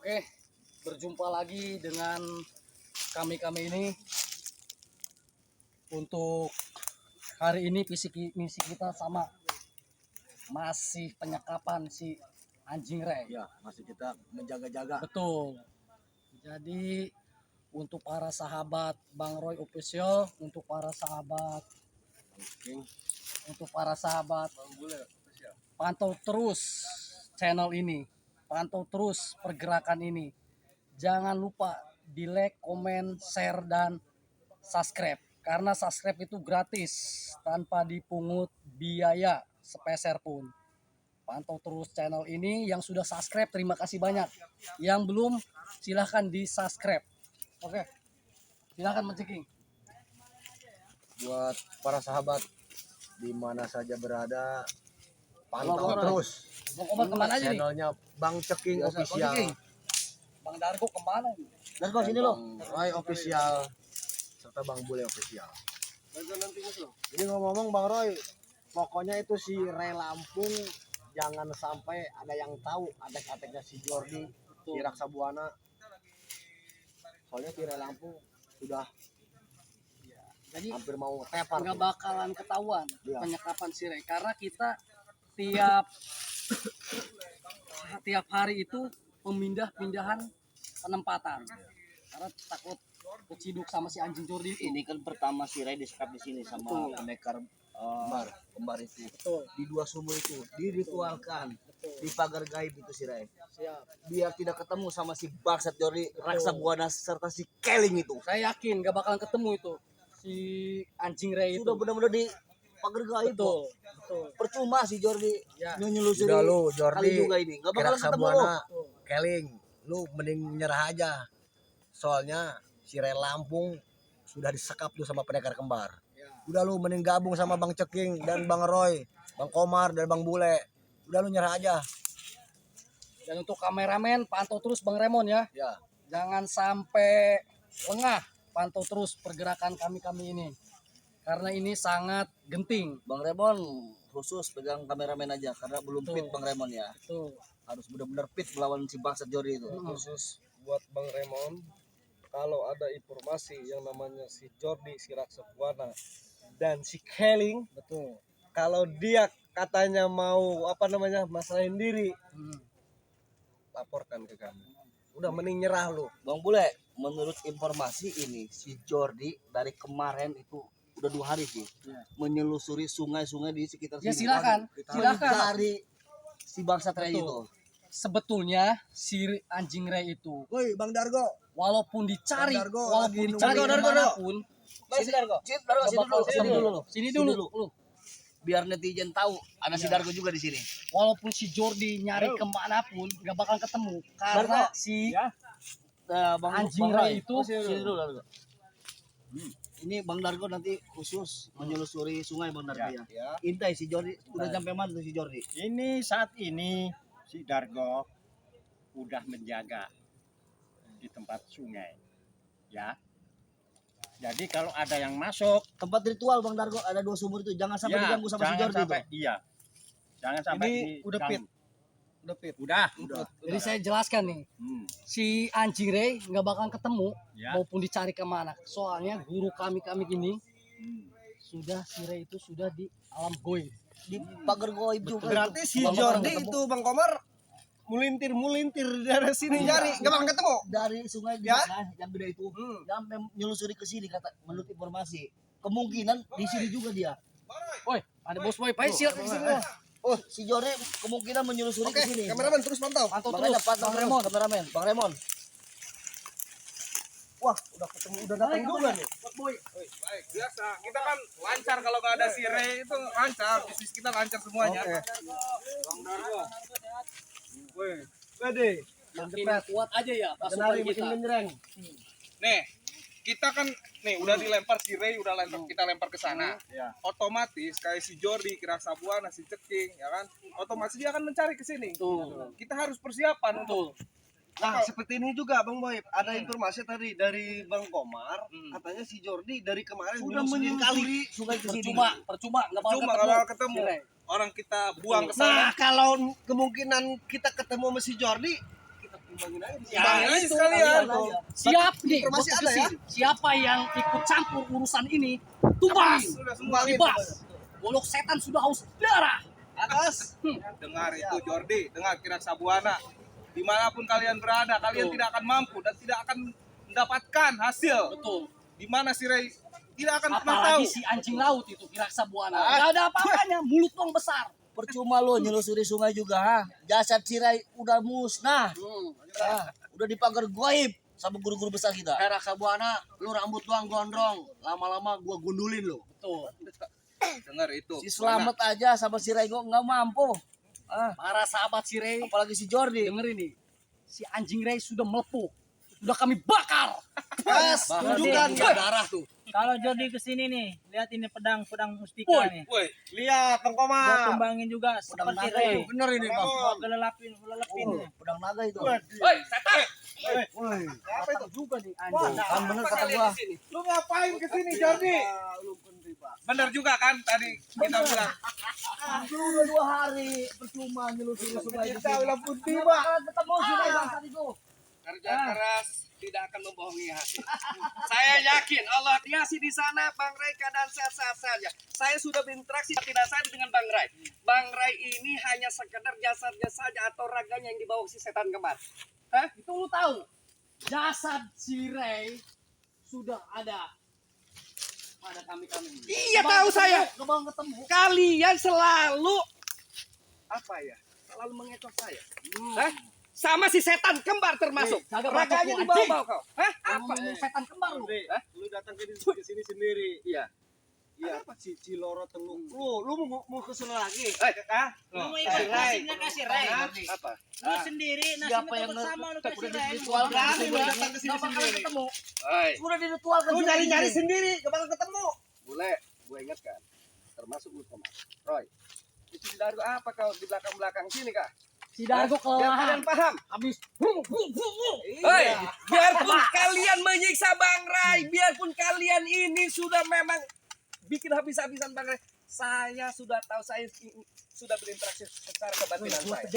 Oke, berjumpa lagi dengan kami ini. Untuk hari ini misi kita sama, masih penyekapan si anjing Ray. Ya, masih kita menjaga-jaga. Betul. Jadi untuk para sahabat Bang Roy Official, untuk para sahabat pantau terus channel ini, pantau terus pergerakan ini. Jangan lupa di like, komen, share, dan subscribe. Karena subscribe itu gratis, tanpa dipungut biaya sepeser pun. Pantau terus channel ini. Yang sudah subscribe, terima kasih banyak. Yang belum, silahkan di subscribe. Oke, silahkan Menciking. Buat para sahabat di mana saja berada, pantau Bang, terus Bang Komar kemana aja nih? channelnya Bang Ceking Official. Bang Dargo kemana nih? Dargo sini loh. Roy Official serta Bang Bule Official. Ini ngomong-ngomong Bang Roy, pokoknya itu si Ray Lampung jangan sampai ada yang tahu atek-ateknya si Jordi di Raksa Buana. Soalnya si Ray Lampung sudah Jadi hampir mau tepar. nggak bakalan ketahuan Iya. penyekapan si Ray, karena kita tiap hari itu pemindahan penempatan, karena takut keciduk sama si anjing Jordi itu. Ini kan pertama si Ray disekap di sini sama pendekar Kembar itu. Betul. Di dua sumur itu diritualkan di pagar gaib itu si Ray. Siap. Biar tidak ketemu sama si bangsat Jordi Raksa Buana serta si Keling itu. Saya yakin nggak bakalan ketemu itu si anjing Ray itu. Sudah benar-benar di pagar gaib. Betul. Betul. Percuma si Jordi Ya. nyelusuri. Udah lu kali Jordi juga ini. Enggak bakalan Raksa ketemu lu. Buana, Keling, lu mending nyerah aja. Soalnya si Ray Lampung sudah disekap tuh sama pendekar kembar. Ya. Udah lu mending gabung sama Bang Ceking dan Bang Roy, Bang Komar dan Bang Bule. Udah lu nyerah aja. Dan untuk kameramen, pantau terus Bang Remon ya. Ya. Jangan sampai lengah, pantau terus pergerakan kami ini. Karena ini sangat genting. Bang Remon khusus pegang kameramen aja karena belum Betul. fit Bang Remon ya. Tuh. Harus benar-benar fit melawan si bangsat Jordi itu. Khusus buat Bang Remon, kalau ada informasi yang namanya si Jordi, si Raksa Buana dan si Keling, Betul. kalau dia katanya mau masalahin diri, laporkan ke kami. Udah mending nyerah lu. Bang Bule, menurut informasi ini si Jordi dari kemarin itu udah 2 hari sih Ya. menyelusuri sungai-sungai di sekitar Ya sini. silakan, silakan. Dari si bangsat Ray Betul. itu. Sebetulnya si anjing Ray itu, Woi, Bang Dargo. walaupun dicari, Bang Dargo walaupun lagi dicari nungguin. kemanapun, Sini Dargo. Sini Dargo, nggak bakal ketemu. Sini dulu. Lu. Biar netizen tahu ada si Dargo juga di sini. Walaupun si Jordi nyari kemanapun, nggak bakal ketemu. Karena si Bang Anjing Bang Ray Roy, itu sini dulu Dargo. Ini Bang Dargo nanti khusus menyelusuri sungai Bang Dargo ya. Intai si Jordi udah sampai mana tuh si Jordi? Ini saat ini si Dargo udah menjaga di tempat sungai, ya. Jadi kalau ada yang masuk, Tempat ritual Bang Dargo ada 2 sumur itu, jangan sampai ya diganggu sama si jangan Jordi sampai, itu. iya, jangan sampai Ini udah diganggu. fit. Udah. Jadi saya jelaskan nih, si anjing Ray nggak bakal ketemu, Ya. maupun dicari kemana. Soalnya guru kami ini sudah si Ray itu sudah di alam goib. Di pagar goib juga. Berarti si Bang Jordi ketemu. itu Bang Komar mulintir dari sini nyari, enggak bakal ketemu. Dari sungai Ya? sana yang gede itu sampai menyelusuri ke sini kata menurut informasi. Kemungkinan di sini juga dia. Woi, ada bos boy, Pak, silakan ke sini. Oh, si Jordi kemungkinan menyelusuri Oke, ke sini. kameramen terus pantau. Pantau Makanya terus, Bang Bang Remon. kameramen, Bang Remon. Wah, udah ketemu, udah datang juga nih. Baik, biasa. Kita kan lancar kalau nggak ada si Ray itu lancar. Bisnis kita lancar semuanya. Oke. Wih. Pede. Makin kuat aja ya pasukan Kenari kita. makin genjreng. Nih, kita kan nih udah dilempar si Ray, udah lempar kita lempar ke sana. Otomatis kayak si Jordi, Raksa Buana, si Ceking, ya kan? Otomatis dia akan mencari ke sini. Tuh. Kita harus persiapan untuk Nah, seperti ini juga Bang Boy. Ada informasi tadi dari Bang Komar, katanya si Jordi dari kemarin Sudah nyusurin menyelusuri sungai ke sini. Percuma nggak bakal cuma nggak bakal ketemu. Si Ray. Orang kita buang ke Nah, sana. kalau kemungkinan kita ketemu sama si Jordi, Timbangin aja sekalian. Siap nih, Informasi gua ada ya? tegesin. Siapa yang ikut campur urusan ini, tumbas, Sudah semua dibas. Golok setan sudah haus darah. Atas. Dengar itu Jordi, dengar Kiraksa Buana. Dimanapun kalian berada, kalian tidak akan mampu dan tidak akan mendapatkan hasil. Betul. Di mana si Ray tidak akan pernah tahu. Apalagi si anjing laut itu Kiraksa Buana. Gak ada apa-apanya, mulut doang besar. Percuma lo nyelusuri sungai juga, ha? Jasad si Ray udah musnah. Udah dipagar goib sama guru-guru besar kita. Raksa Buana, lu rambut doang gondrong. Lama-lama gua gundulin lo. Betul. Dengar itu. Si Selamat aja sama si Ray gua nggak mampu. Para sahabat si Ray, Apalagi si Jordi. denger ini. Si anjing Ray sudah melepuh. Sudah kami bakar. Gas. Tunjukkan darah tuh. Kalau Jordi kesini nih, lihat ini pedang mustika Woi. nih. Woi, Lihat Bang Gua Komar. tumbangin juga Pedang seperti naga Ray. itu. Bener ini bang. Gua gelepin. Pedang naga itu. Woi, setan. Apa itu? Juga nih Kan anjing. bener kata gua. lu ngapain kesini Jordi? Bener juga kan tadi kita bilang. Lu udah 2 hari percuma nyelusuri sungai. Kita ulah putih, Pak. Bakalan ketemu si Ray bangsat itu. Kerja keras tidak akan membohongi hasil. Saya yakin Allah Tiasi di sana, Bang Ray keadaan sehat-sehat saja. Saya sudah berinteraksi tidak saya dengan Bang Ray. Bang Ray ini hanya sekedar jasadnya saja atau raganya yang dibawa si setan kembar. Hah? Itu lu tahu? Jasad si Ray sudah ada pada kami. Iya tahu saya. Kebang ketemu. Kalian selalu apa ya? Selalu mengecoh saya. Hah? Sama si setan kembar termasuk. Raganya dibawa kau. Hah? Apa? Setan kembar lu? Hah? Lu datang ke sini sendiri. Iya. Iya, si Ciloro teluk. Lu mau ke sana lagi? Lu mau ikut nasibnya kasih Ray. Apa? Lu sendiri Siapa nasibnya yang bersama lu udah kasih Ray. diritualkan Berani di lu sini. datang ke sini Nggak bakalan sendiri. ketemu. Oi, Udah diritualkan Lu juga cari-cari ini. sendiri, gak bakal ketemu. bule, gue ingatkan. Termasuk lu Thomas. Roy, itu si Dargo apa kau di belakang-belakang sini kah? Si Dargo Biar kalian paham. habis. Hei, biarpun kalian menyiksa Bang Ray, biarpun kalian ini sudah memang bikin habis-habisan Bang Ray, saya sudah tahu, saya sudah berinteraksi secara kebatinan saya.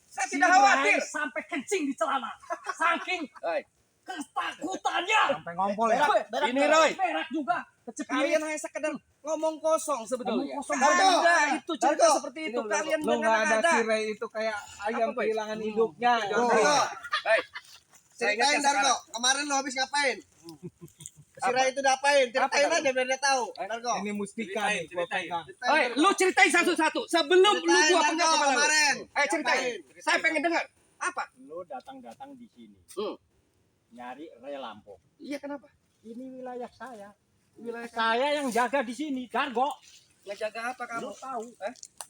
Saya tidak khawatir. Sampai kencing di celana. Saking Hei, ketakutannya. Sampai ngompol ya. ini Roy, Berak juga. kalian hanya sekedar ngomong kosong sebetulnya. Ngomong kosong. Ada itu cerita Dargo. seperti itu, kalian Lu nggak ada mengada-ngada. si Ray itu kayak ayam Apa, Pak? kehilangan induknya. Dargo. Hei, saya Ceritain ingatkan Dargo, sekarang. kemarin lu habis ngapain? Si Ray itu ngapain? Ceritain Apa, aja biar dia tahu. Dargo. Ini mustika nih gua pegang. Hei, lu ceritain satu-satu sebelum lu Ceritain, gua Dargo, pegang kepala lu. kemarin. Ceritain. Saya pengen dengar. Apa? Lu datang-datang di sini. Hmm. Nyari Ray Lampung. Iya, kenapa? Ini wilayah saya. Wilayah Saya yang jaga di sini, Dargo. ngejaga apa kamu? Lu tahu.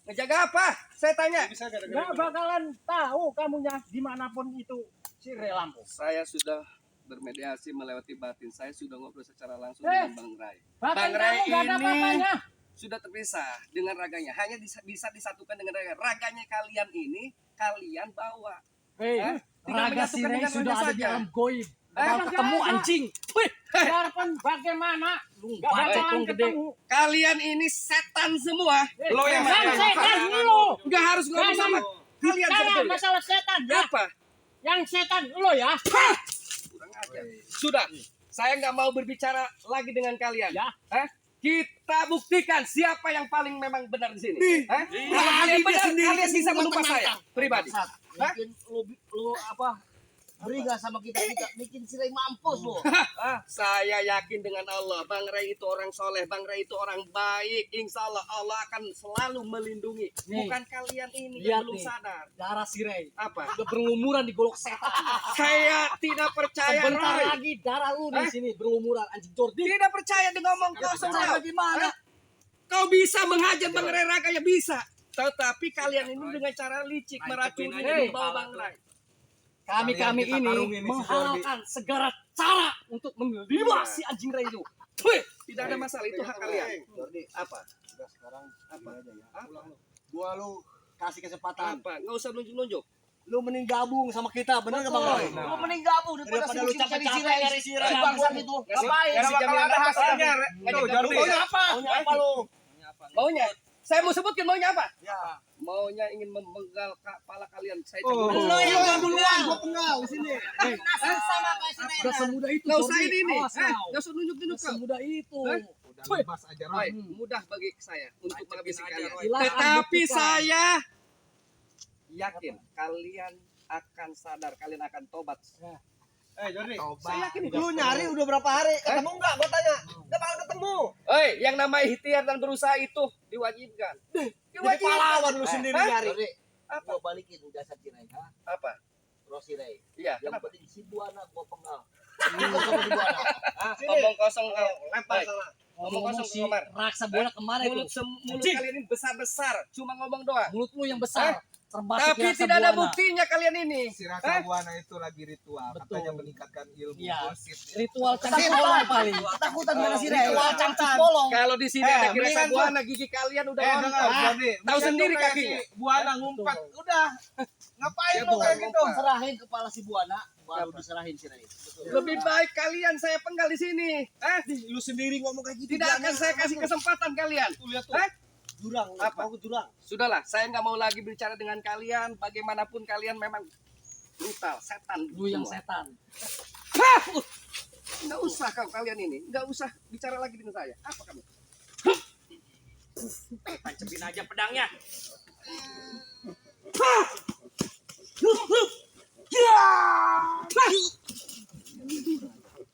Ngejaga apa? Saya tanya. Gak bakalan tahu kamunya dimanapun itu si Ray Lampung. Saya sudah bermediasi melewati batin. Saya sudah ngobrol secara langsung Eh. dengan Bang Ray. Bahkan Bang Ray kamu gak ada ini apa-apanya. sudah terpisah dengan raganya. Hanya bisa disatukan dengan raga. Raganya kalian ini kalian bawa. Hei, Hah? Tinggal Raga si menyatukan Ray dengan sudah raga ada di saja. alam goib. Bakal Emang ketemu gak ada. anjing. Wih, biarpun bagaimana, gak bakalan Bacok gede. ketemu. Kalian ini setan semua. Lo yang Kan setan. setan lu. Nggak harus ngomong sama kalian Bicara sebetulnya. masalah setan ya. Apa? Yang setan lu ya. Kurang ajar. Sudah. Saya nggak mau berbicara lagi dengan kalian. Ya. Kita buktikan siapa yang paling memang benar di sini. Kalau kalian benar, kalian bisa melupa saya pribadi. Mungkin lu apa beri gak sama kita bikin si Ray mampus lu. Saya yakin dengan Allah, Bang Ray itu orang soleh, Bang Ray itu orang baik. Insya Allah Allah akan selalu melindungi. Nih. Bukan kalian ini Lihat yang belum nih. sadar. darah si Ray. Apa? Udah berlumuran di golok setan. Saya tidak percaya, Sebentar Roy. lagi darah lu di sini berlumuran anjing Jordi. Tidak percaya dengan ngomong kosong. Cara Roy. bagaimana? Kau bisa menghajar Bang Ray raganya bisa. Tetapi kalian ini dengan cara licik meracuni Hei. di bawah Bang Ray. Kami Kita ini karungin nih si menghalalkan segala cara untuk mengelibas si anjing Ray itu. Wih, Tidak ada masalah, itu hak kalian. Jordi, Apa? udah sekarang Apa? aja ya. Apa? Gua lu kasih kesempatan. Apa? Nggak usah nunjuk-nunjuk. Lu mending gabung sama kita, bener gak Bang Roy? Lu mending gabung daripada Daripada lu sibuk cari si capek-capek Ray nyari si Ray bangsat itu. Ngapain? Gak bakal ada hasilnya. Tuh Jordi. Maunya apa? Maunya apa lu? Maunya Saya mau sebutkan maunya apa? Ya. Maunya ingin memenggal kepala kalian. Saya Oh, cemburu. lo yang duluan, gua penggal di sini. Gak semudah itu. Nggak usah Jordi. ini nih. Awas kau. Nggak usah nunjuk-nunjuk Gak kau. semudah itu. Udah bebas aja, Roy. Mudah bagi saya untuk menghabisi kalian. Silahkan Tetapi buktikan. saya yakin kalian akan sadar, kalian akan tobat. Jordi. Saya yakin itu. Lu nyari udah berapa hari? Ketemu enggak? Gua tanya. Enggak bakal ketemu. Hei, yang namanya ikhtiar dan berusaha itu diwajibkan. Jadi pahlawan lu sendiri nyari. Jadi, gua balikin jasad si Ray. Apa? Terus si Ray. Iya, Yang kenapa? penting si Buana gua penggal. Si Buana. Ngomong kosong kau. Lempar Baik. sana. Ngomong kosong si Komar. Raksa bola kemana itu? Mulut kalian ini besar-besar, cuma ngomong doang. Mulut lu yang besar. Termasuk Tapi Raksa tidak ada Buana. buktinya kalian ini. Si Raka Buana itu lagi ritual, Betul. katanya meningkatkan ilmu Iya. bullshit. Ritual cantik bolong paling. Takutan mana si Ray? Ritual cantik bolong. Kalau di sini ada kira mendingan buana gigi kalian udah dengar, rontok. Jordi. Tahu Mendingan sendiri tuh kayak kakinya. si Buana ngumpet. Udah. Ngapain Ya, lu kayak Bang, gitu? Serahin kepala si Buana, baru diserahin si Ray. Lebih baik kalian saya penggal di sini. Lu sendiri ngomong kayak gitu. Tidak akan saya kasih kesempatan kalian. Tuh lihat tuh. Jurang, Apa? mau ke jurang. Sudahlah, saya nggak mau lagi bicara dengan kalian. Bagaimanapun kalian memang brutal, setan. Lu yang semua. setan. Nggak usah kalian ini, nggak usah bicara lagi dengan saya. Apa kamu? Tancepin aja pedangnya.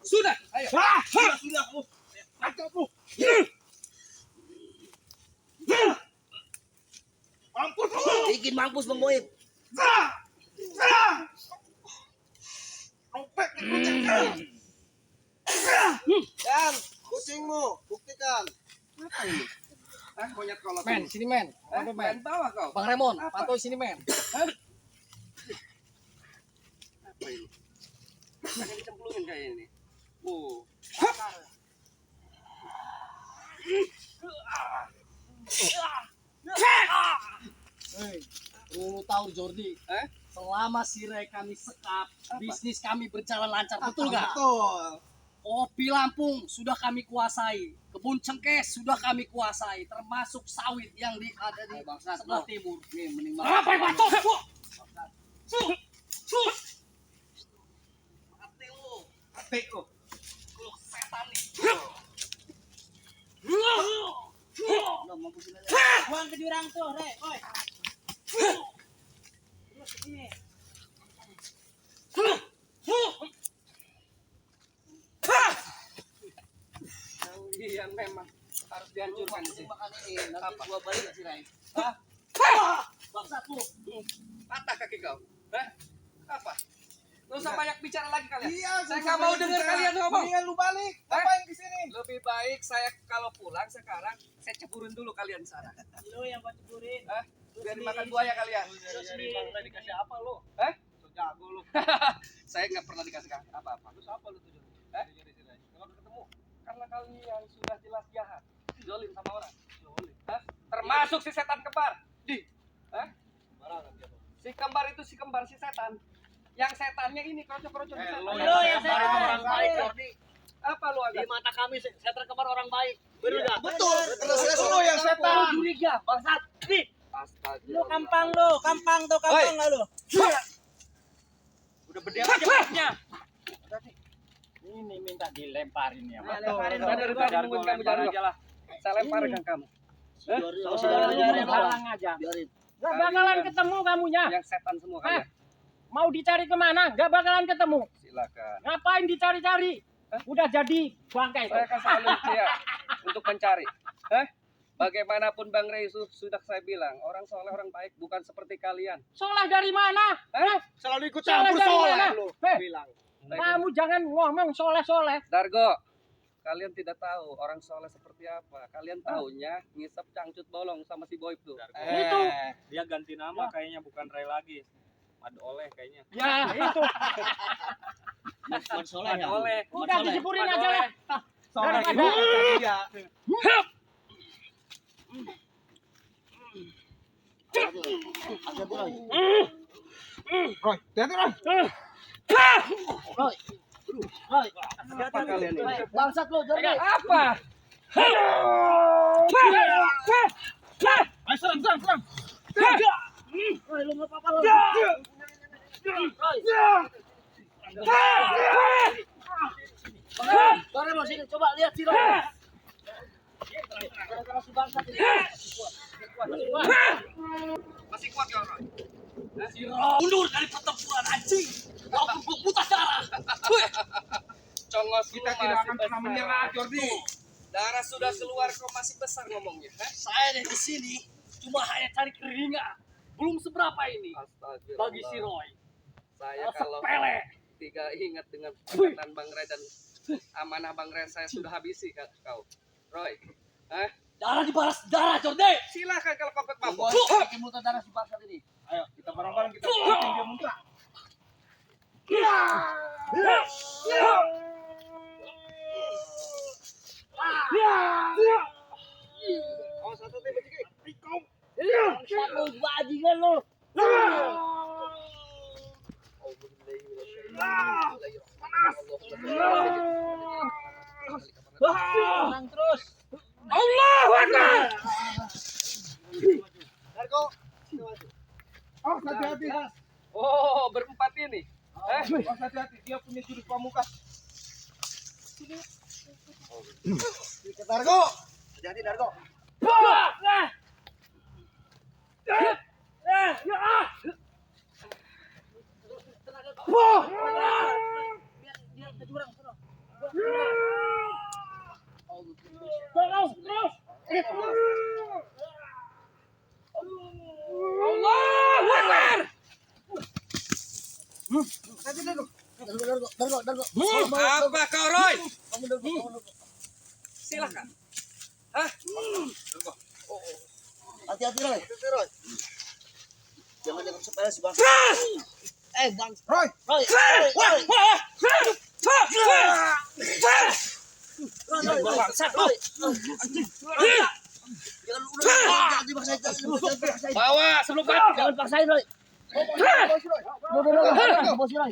Sudah, ayo. Bikin mampus Bang Goib. Dan kucingmu, buktikan. Monyet kolot. Men, sini men. Apa men? Main bawah kau. Bang Remon, Apa? pantau sini men. Apa ini? Pakai dicemplungin kayak ini. Lu tahu Jordi, selama si Ray kami sekap, bisnis kami berjalan lancar, betul gak? Betul. Kopi Lampung sudah kami kuasai, kebun cengkeh sudah kami kuasai, termasuk sawit yang ada di sebelah timur. Nih, mending apa yang batuk? Mati lu. Lu setan nih. Buang ke jurang tuh, Re. Oi. Terus ini. Kalian memang harus dihancurkan sih. Makanya ini, nanti gua balik si Ray. Bangsat lu. Patah kaki kau. Apa? Nggak usah banyak bicara lagi kalian. Iya, Saya nggak mau dengar kalian ngomong. Mendingan lu balik. Ngapain ke sini? Lebih baik saya kalau pulang sekarang saya ceburin dulu kalian di sana. Lu yang gua ceburin. Biar dimakan buaya kalian. Lu sendiri. Dikasih apa lu? So jago lu. Saya nggak pernah dikasih apa-apa. Terus apa lu tuh? Kalau ketemu. Karena kalian sudah jelas jahat, zolim sama orang. Termasuk si setan kembar. Si kembar itu si kembar si setan. Yang setannya ini kroco-kroco di setan. Lu yang setan. Orang baik, Jordi. Apa lu Di agak? mata kami setan kembar orang baik. Bener enggak? Betul. Terus Lu yang setan. Curiga, bangsat. Nih, Lu kampang lu, kampang tuh kampang nggak lu? Udah berdiri aja perutnya. Ini minta dilemparin ya. Lemparin Saya dari tadi nungguin kamu jalan aja lah. Saya lemparkan kamu. Jordi, Oh, biarin. Halang aja. Biarin. Gak bakalan ketemu kamunya. Yang setan semua kalian. Mau dicari kemana? Gak bakalan ketemu. Silakan. Ngapain dicari-cari? Udah jadi bangkai. Saya akan selalu ikhtiar untuk mencari. Bagaimanapun Bang Rey sudah saya bilang, orang soleh orang baik bukan seperti kalian. Soleh dari mana? selalu ikut Soleh campur dari soleh mana? lu. Heh, Bilang. kamu jangan ngomong soleh-soleh. Dargo, kalian tidak tahu orang soleh seperti apa. Kalian tahunya ngisep cangcut bolong sama si Boyb tuh. Itu. Dia ganti nama kayaknya bukan Ray lagi. Mad Oleh kayaknya. Ya, itu. Bukan soleh Mad ya. Oleh. Udah disipurin aja lah. Soleh Daripada- itu kata dia. Agak Roy. Roy, hati-hati Roy. Roy. Roy. Apa kalian ini? Bangsat lu, Jordi. Apa? Ayo serang, serang, serang. Roy, lu nggak apa-apa lu. Bang Remo sini, coba lihat si Roy. Gara-gara si bangsat ini. Masih kuat kau, Roy? Mundur dari pertempuran anjing. Kau buta darah. Congos Kita tidak akan pernah menyerah, Jordi. Darah sudah keluar, kau masih besar ngomongnya. Saya dari sini cuma hanya cari keringat. Belum seberapa ini bagi si Roy. Saya kalau Sepele. tidak ingat dengan perkataan Bang Ray dan amanah Bang Ray, saya sudah habisi kau. Roy, Darah dibalas darah, Jordi. silakan kalau kau Bang mampu. Boy, bikin muntah darah si bangsat ini. Ayo, kita bareng-bareng kita bikin dia muntah. Awas satu tim Ciki. Satu bajingan lu. Tenang terus. Allahu Akbar. Dargo. Awas hati-hati. Oh, berempat ini. Awas hati-hati, dia punya jurus pamungkas. Dargo. Jadi Dargo. Biar ke jurang sana. Allahu Akbar. Dargo. Apa kau, Roy? Silakan. Hati-hati Roy. Jangan dekat sepele si bangsa. Bang. Roy, Roy. Bangsat Roy. Jangan dipaksain. Bawa sebelum mati. Jangan paksain Roy. Bos Roy.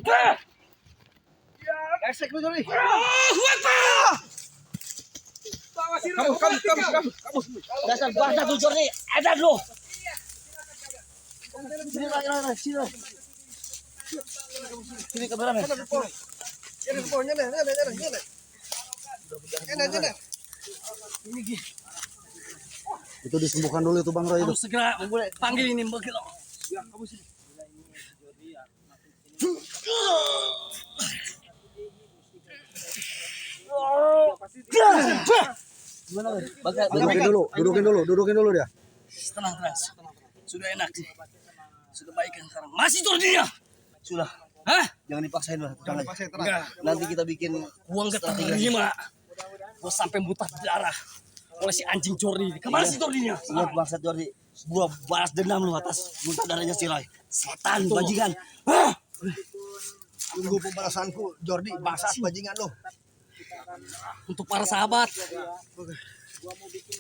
Esek lu Jordi. Allahu Akbar. Bawa si Roy. kamu. Dasar bangsa tuh Jordi. Edan lu. Sini Roy. Sini Roy. Sini kameramen. Ini pohonnya nih. Itu disembuhkan dulu itu Bang Roy itu. Harus segera panggil ini begitu. Gimana Roy? Dudukin dulu dia. Tenang. Sudah enak sih. Sudah baikan sekarang. Masih Jordinya. Sudah. Hah? Jangan dipaksain Roy. Tenang aja. Enggak. Nanti kita bikin Gua nggak terima. Gua sampai muntah darah oleh si anjing Jordi. Kemana si Jordinya? ingat bangsat Jordi. Gua balas dendam lu atas muntah darahnya si Roy. Setan bajingan. Tunggu pembalasanku Jordi, bangsat bajingan lu. Untuk para sahabat,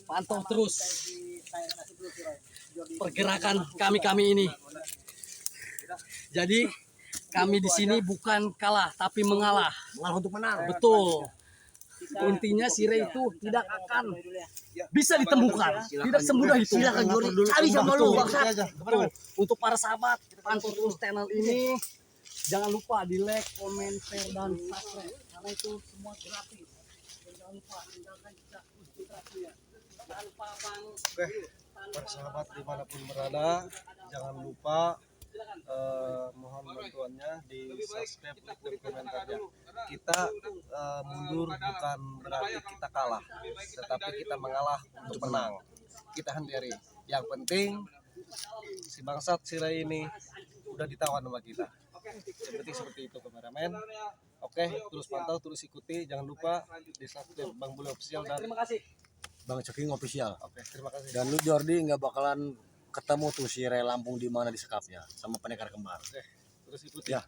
pantau terus pergerakan kami ini. Jadi kami di sini bukan kalah tapi mengalah. Mengalah untuk menang. Betul. Intinya si Ray itu tidak akan bisa ditemukan. Tidak semudah itu. Silakan Jordi. Cari sama lu bangsat. Betul. Untuk para sahabat, pantau terus channel ini. Jangan lupa di like, komen, share, dan subscribe. Karena itu semua gratis. Jangan lupa tinggalkan jejak inspirasi ya. Tanpa bang. Para sahabat dimanapun berada, jangan lupa mohon bantuannya di subscribe, like, dan komentarnya. Kita mundur bukan berarti kita kalah, tetapi kita mengalah untuk menang. Kita hindari. Yang penting si bangsat si Ray ini udah ditawan sama kita. Yang penting seperti itu kameramen. Oke, terus pantau, terus ikuti. Jangan lupa di subscribe Bang Bule Official dan Terima kasih. Bang Ceking official. oke, terima kasih. Dan lu Jordi nggak bakalan ketemu tuh si Ray Lampung di mana disekapnya sama pendekar kembar. Terus ikuti. Ya.